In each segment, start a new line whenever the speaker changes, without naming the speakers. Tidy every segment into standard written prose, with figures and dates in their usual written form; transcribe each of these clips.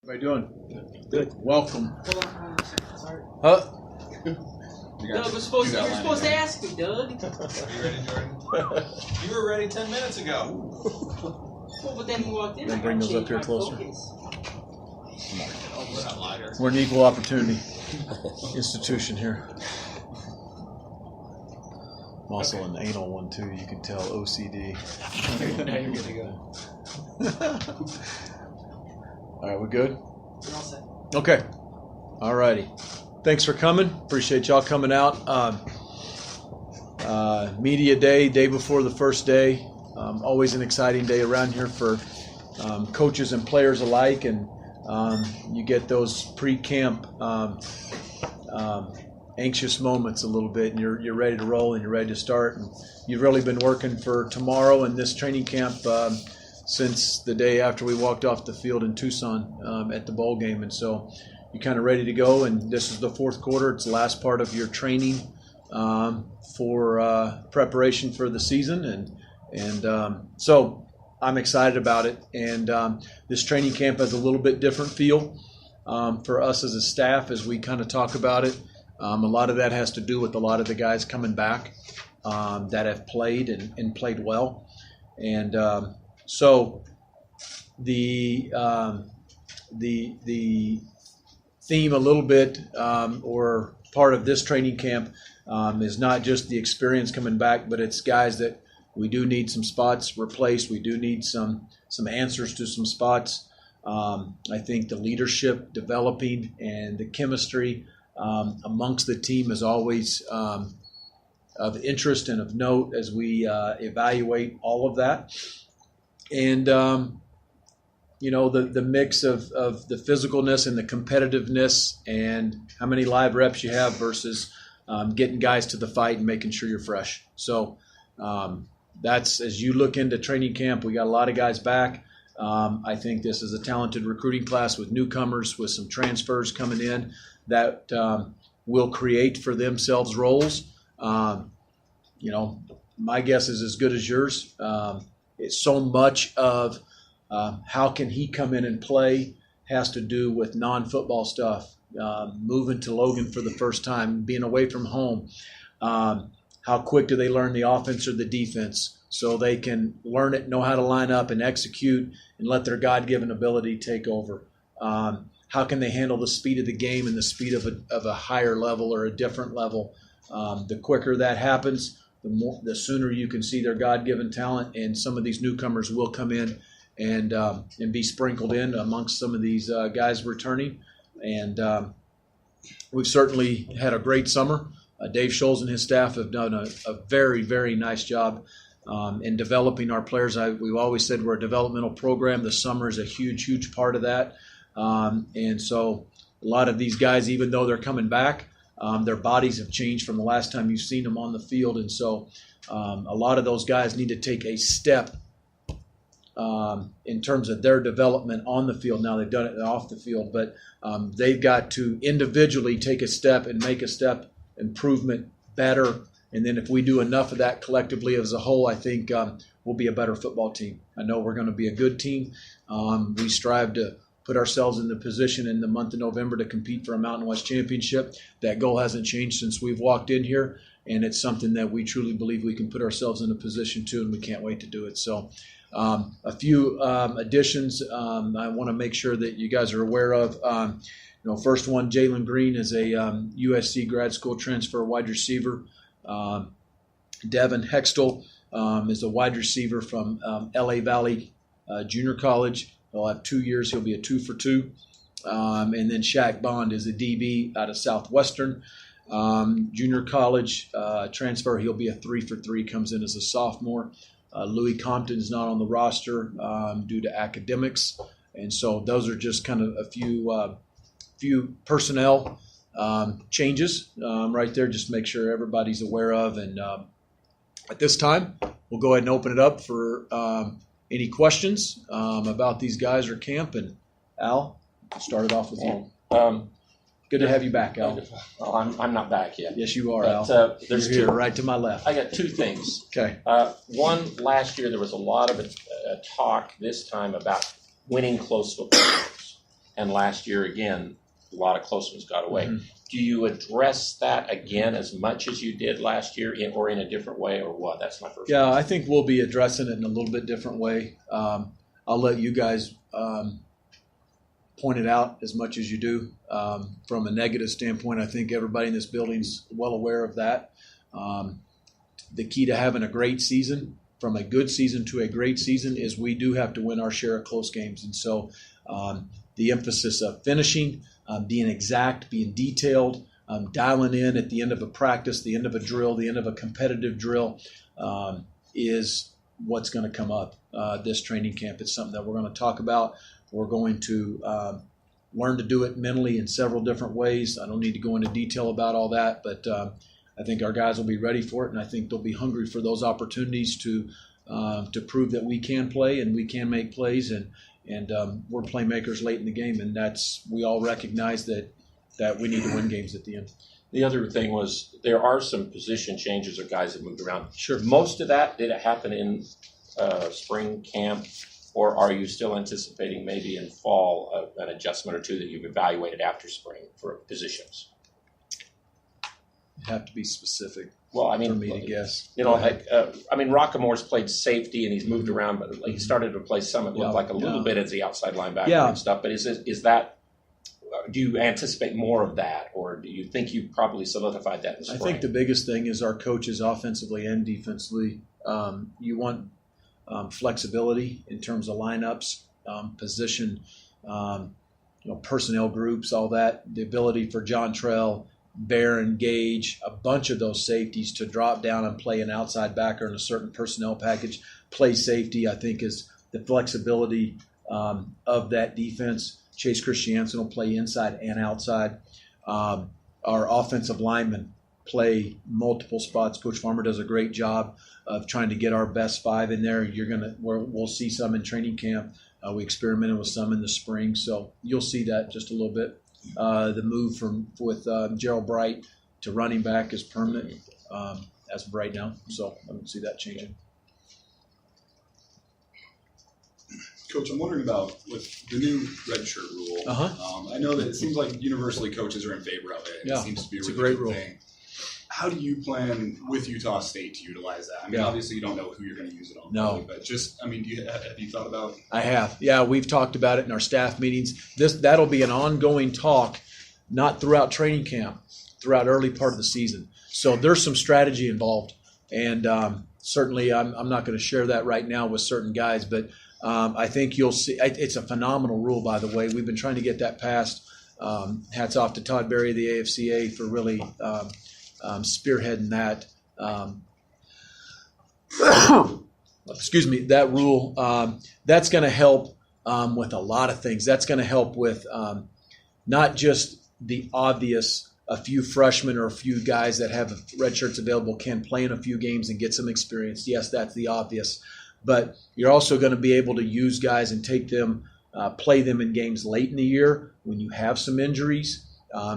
How you doing?
Good.
Welcome.
Hold on a second. Sorry.
Huh?
Doug was supposed to. You were supposed to ask me, Doug.
Are you ready, Jordan? You were ready 10 minutes ago.
Well, but then he walked in.
Then bring those up here closer.
Lighter.
We're an equal opportunity institution here. I'm also an anal one too. You can tell OCD.
Now you're good to go.
All right, we good?
You're all set.
Okay. All righty. Thanks for coming. Appreciate y'all coming out. Media day before the first day. Always an exciting day around here for coaches and players alike, and you get those pre-camp anxious moments a little bit, and you're ready to roll and you're ready to start. And you've really been working for tomorrow and this training camp since the day after we walked off the field in Tucson at the bowl game, and so you're kind of ready to go. And this is the fourth quarter. It's the last part of your training for preparation for the season, and so I'm excited about it. And this training camp has a little bit different feel for us as a staff as we kind of talk about it. A lot of that has to do with a lot of the guys coming back that have played and played well. And so the theme a little bit or part of this training camp is not just the experience coming back, but it's guys that we do need some spots replaced. We do need some answers to some spots. I think the leadership developing and the chemistry amongst the team is always of interest and of note as we evaluate all of that. And, the mix of the physicalness and the competitiveness and how many live reps you have versus getting guys to the fight and making sure you're fresh. So that's, as you look into training camp, we got a lot of guys back. I think this is a talented recruiting class with newcomers, with some transfers coming in that will create for themselves roles. My guess is as good as yours. It's so much of how can he come in and play has to do with non-football stuff, moving to Logan for the first time, being away from home. How quick do they learn the offense or the defense so they can learn it, know how to line up and execute and let their God-given ability take over? How can they handle the speed of the game and the speed of a higher level or a different level? The quicker that happens, the sooner you can see their God-given talent, and some of these newcomers will come in and be sprinkled in amongst some of these guys returning. And we've certainly had a great summer. Dave Scholes and his staff have done a very, very nice job in developing our players. We've always said we're a developmental program. The summer is a huge, huge part of that. And so a lot of these guys, even though they're coming back, their bodies have changed from the last time you've seen them on the field. And so a lot of those guys need to take a step in terms of their development on the field. Now they've done it off the field, but they've got to individually take a step and make a step improvement better. And then if we do enough of that collectively as a whole, I think we'll be a better football team. I know we're going to be a good team. We strive to put ourselves in the position in the month of November to compete for a Mountain West championship. That goal hasn't changed since we've walked in here, and it's something that we truly believe we can put ourselves in a position to, and we can't wait to do it. So a few additions I want to make sure that you guys are aware of. First one, Jalen Green is a USC grad school transfer wide receiver. Devin Hextall is a wide receiver from LA Valley Junior College. He'll have 2 years. He'll be a 2 for 2. And then Shaq Bond is a DB out of Southwestern Junior College transfer. He'll be a 3 for 3, comes in as a sophomore. Louis Compton is not on the roster due to academics. And so those are just kind of a few personnel changes right there, just make sure everybody's aware of. And at this time, we'll go ahead and open it up for any questions about these guys or camp. And Al, start it off with you. Good to have you back, Al.
Well, I'm not back yet.
Yes, you are,
But,
Al.
there's
You're here,
two.
right to my left.
I got two things.
Okay.
One, last year there was a lot of talk this time about winning close football games. and last year again, a lot of close ones got away.
Mhm.
Do you address that again as much as you did last year, or in a different way, or what? That's my first.
Yeah, I think we'll be addressing it in a little bit different way. I'll let you guys point it out as much as you do. From a negative standpoint, I think everybody in this building's well aware of that. The key to having a great season, from a good season to a great season, is we do have to win our share of close games. And so the emphasis of finishing, being exact, being detailed, dialing in at the end of a practice, the end of a drill, the end of a competitive drill, is what's going to come up this training camp. It's something that we're going to talk about. We're going to learn to do it mentally in several different ways. I don't need to go into detail about all that, but I think our guys will be ready for it, and I think they'll be hungry for those opportunities to prove that we can play and we can make plays, and we're playmakers late in the game, and we all recognize that we need to win games at the end.
The other thing was there are some position changes of guys that moved around.
Sure.
Most of that, did it happen in spring camp, or are you still anticipating maybe in fall an adjustment or two that you've evaluated after spring for positions?
You have to be specific.
Well, I mean,
for me to guess.
Rockamore's played safety and he's moved around, but he started to play some. It looked like a little bit as the outside linebacker and stuff. But is that? Do you anticipate more of that, or do you think you probably solidified that in the spring?
I think the biggest thing is our coaches, offensively and defensively. You want flexibility in terms of lineups, position, personnel groups, all that. The ability for John Trell, Bear, and Gage, a bunch of those safeties to drop down and play an outside backer in a certain personnel package. Play safety, I think, is the flexibility of that defense. Chase Christiansen will play inside and outside. Our offensive linemen play multiple spots. Coach Farmer does a great job of trying to get our best five in there. We'll see some in training camp. We experimented with some in the spring, so you'll see that just a little bit. The move with Gerald Bright to running back is permanent as of right now, so I don't see that changing.
Coach, I'm wondering about with the new redshirt rule. I know that it seems like universally coaches are in favor of it.
Yeah,
it seems to be
it's
a
a
really
great
good
rule.
thing. How do you plan with Utah State to utilize that? I mean, obviously you don't know who you're going to use it on.
No.
Really, but just, have you thought about?
I have. Yeah, we've talked about it in our staff meetings. That'll be an ongoing talk, not throughout training camp, throughout early part of the season. So there's some strategy involved, and certainly I'm not going to share that right now with certain guys, but I think you'll see. It's a phenomenal rule, by the way. We've been trying to get that passed. Hats off to Todd Berry of the AFCA for really spearheading that. Excuse me, that rule. That's going to help with a lot of things. That's going to help with not just the obvious. A few freshmen or a few guys that have red shirts available can play in a few games and get some experience. Yes, that's the obvious. But you're also going to be able to use guys and take them, play them in games late in the year when you have some injuries.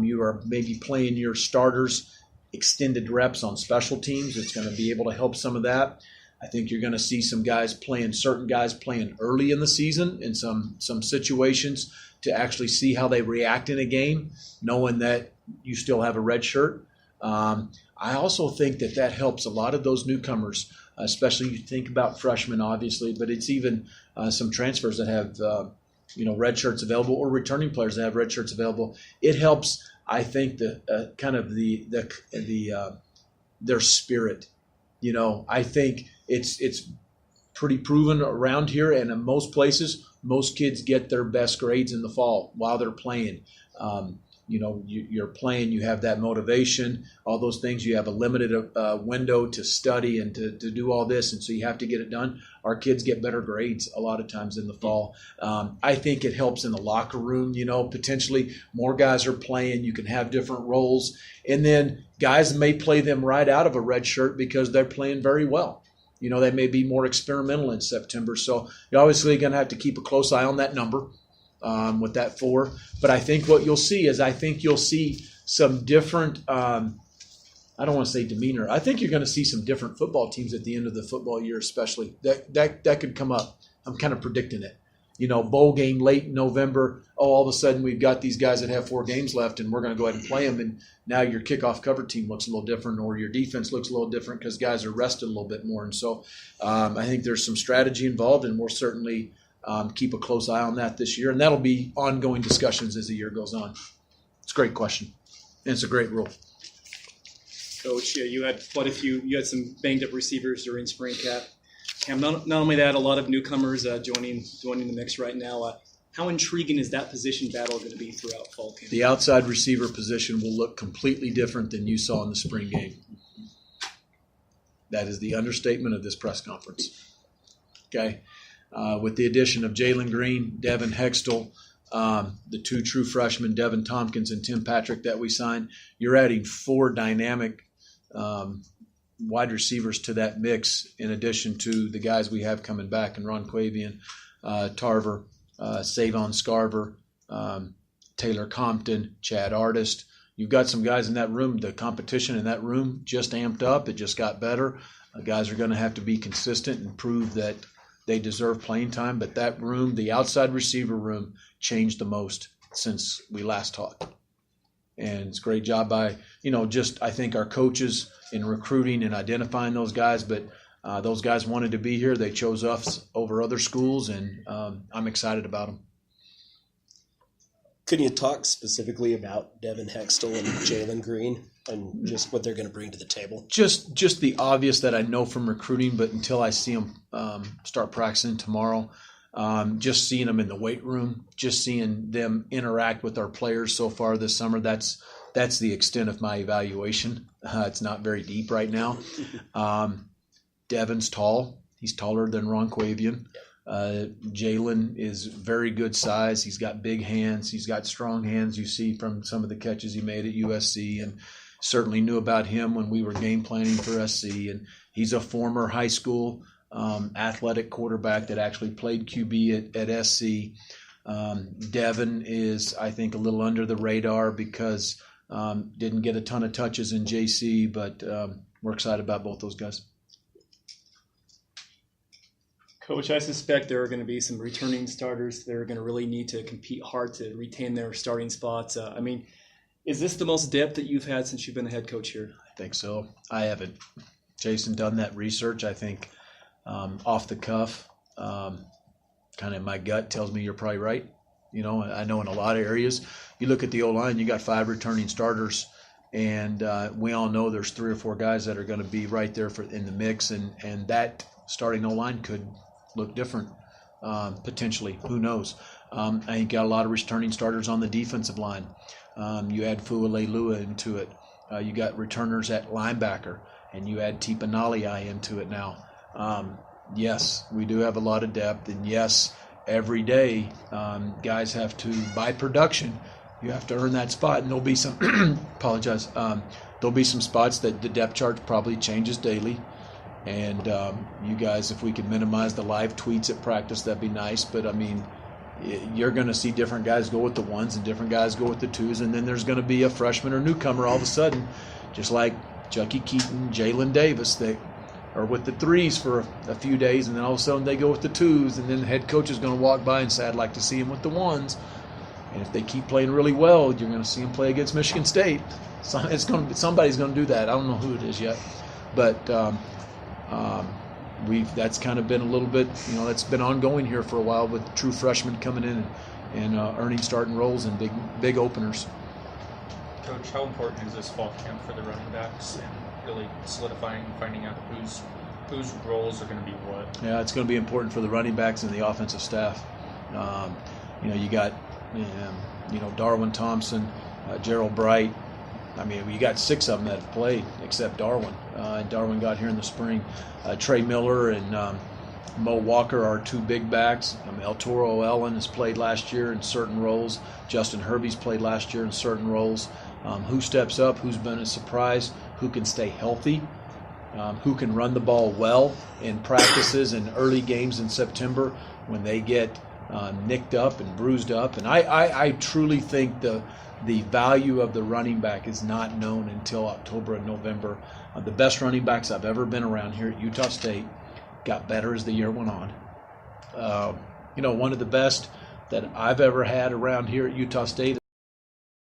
You are maybe playing your starters extended reps on special teams. It's going to be able to help some of that. I think you're going to see certain guys playing early in the season in some situations to actually see how they react in a game, knowing that you still have a red shirt. I also think that helps a lot of those newcomers, especially you think about freshmen, obviously, but it's even some transfers that have red shirts available or returning players that have red shirts available. It helps, I think, their spirit. I think it's pretty proven around here, and in most places, most kids get their best grades in the fall while they're playing. You're playing, you have that motivation, all those things. You have a limited window to study and to do all this, and so you have to get it done. Our kids get better grades a lot of times in the fall. I think it helps in the locker room. Potentially more guys are playing. You can have different roles, and then guys may play them right out of a red shirt because they're playing very well. They may be more experimental in September, so you're obviously going to have to keep a close eye on that number. With that 4. But I think what you'll see is some different, I don't want to say demeanor. I think you're going to see some different football teams at the end of the football year, especially. That could come up. I'm kind of predicting it. bowl game late in November. Oh, all of a sudden we've got these guys that have 4 games left, and we're going to go ahead and play them. And now your kickoff cover team looks a little different, or your defense looks a little different because guys are rested a little bit more. And so I think there's some strategy involved, and we'll certainly keep a close eye on that this year. And that'll be ongoing discussions as the year goes on. It's a great question, and it's a great rule.
Coach, you had you had some banged up receivers during spring camp. Not only that, a lot of newcomers joining the mix right now. How intriguing is that position battle going to be throughout fall camp?
The outside receiver position will look completely different than you saw in the spring game. That is the understatement of this press conference. Okay? With the addition of Jalen Green, Devin Hextall, the 2 true freshmen, Devin Tompkins and Tim Patrick, that we signed, you're adding 4 dynamic wide receivers to that mix, in addition to the guys we have coming back, and Ron Quavian, Tarver, Savon Scarver, Taylor Compton, Chad Artist. You've got some guys in that room. The competition in that room just amped up. It just got better. Guys are going to have to be consistent and prove that they deserve playing time. But that room, the outside receiver room, changed the most since we last talked. And it's a great job by, I think our coaches in recruiting and identifying those guys. But those guys wanted to be here. They chose us over other schools, and I'm excited about them.
Could you talk specifically about Devin Hextall and Jalen Green and just what they're going to bring to the table?
Just the obvious that I know from recruiting, but until I see them start practicing tomorrow, just seeing them in the weight room, just seeing them interact with our players so far this summer, that's the extent of my evaluation. It's not very deep right now. Devin's tall. He's taller than Ron Quavian. Jalen is very good size. He's got big hands. He's got strong hands. You see from some of the catches he made at USC, and certainly knew about him when we were game planning for SC. And he's a former high school athletic quarterback that actually played QB at SC. Devin is, I think, a little under the radar because didn't get a ton of touches in JC, but we're excited about both those guys.
Coach, I suspect there are going to be some returning starters that are going to really need to compete hard to retain their starting spots. Is this the most depth that you've had since you've been a head coach here?
I think so. I haven't, Jason, done that research. I think off the cuff, kind of my gut tells me you're probably right. I know in a lot of areas, you look at the O-line, you got 5 returning starters, and we all know there's 3 or 4 guys that are going to be right there in the mix, and that starting O-line could look different, potentially. Who knows? I think got a lot of returning starters on the defensive line. You add Fualelua into it. You got returners at linebacker, and you add Tipa Naliai into it now. Yes, we do have a lot of depth, and yes, every day guys have to, by production, you have to earn that spot, and there'll be some there'll be some spots that the depth chart probably changes daily. And you guys, if we could minimize the live tweets at practice, that'd be nice. But, you're going to see different guys go with the 1s and different guys go with the 2s. And then there's going to be a freshman or newcomer all of a sudden, just like Chucky Keaton, Jalen Davis, that are with the 3s for a few days. And then all of a sudden they go with the 2s. And then the head coach is going to walk by and say, I'd like to see him with the 1s. And if they keep playing really well, you're going to see them play against Michigan State. So somebody's going to do that. I don't know who it is yet. But that's kind of been a little bit, that's been ongoing here for a while with true freshmen coming in and earning starting roles and big openers.
Coach, how important is this fall camp for the running backs and really solidifying, finding out whose roles are going to be what?
Yeah, it's going to be important for the running backs and the offensive staff. You got, Darwin Thompson, Gerald Bright. You got 6 of them that have played except Darwin. Darwin got here in the spring. Trey Miller and Mo Walker are 2 big backs. El Toro Ellen has played last year in certain roles. Justin Herby's played last year in certain roles. Who steps up? Who's been a surprise? Who can stay healthy? Who can run the ball well in practices and early games in September when they get nicked up and bruised up? And I truly think the value of the running back is not known until October and November. The best running backs I've ever been around here at Utah State got better as the year went on. one of the best that I've ever had around here at Utah State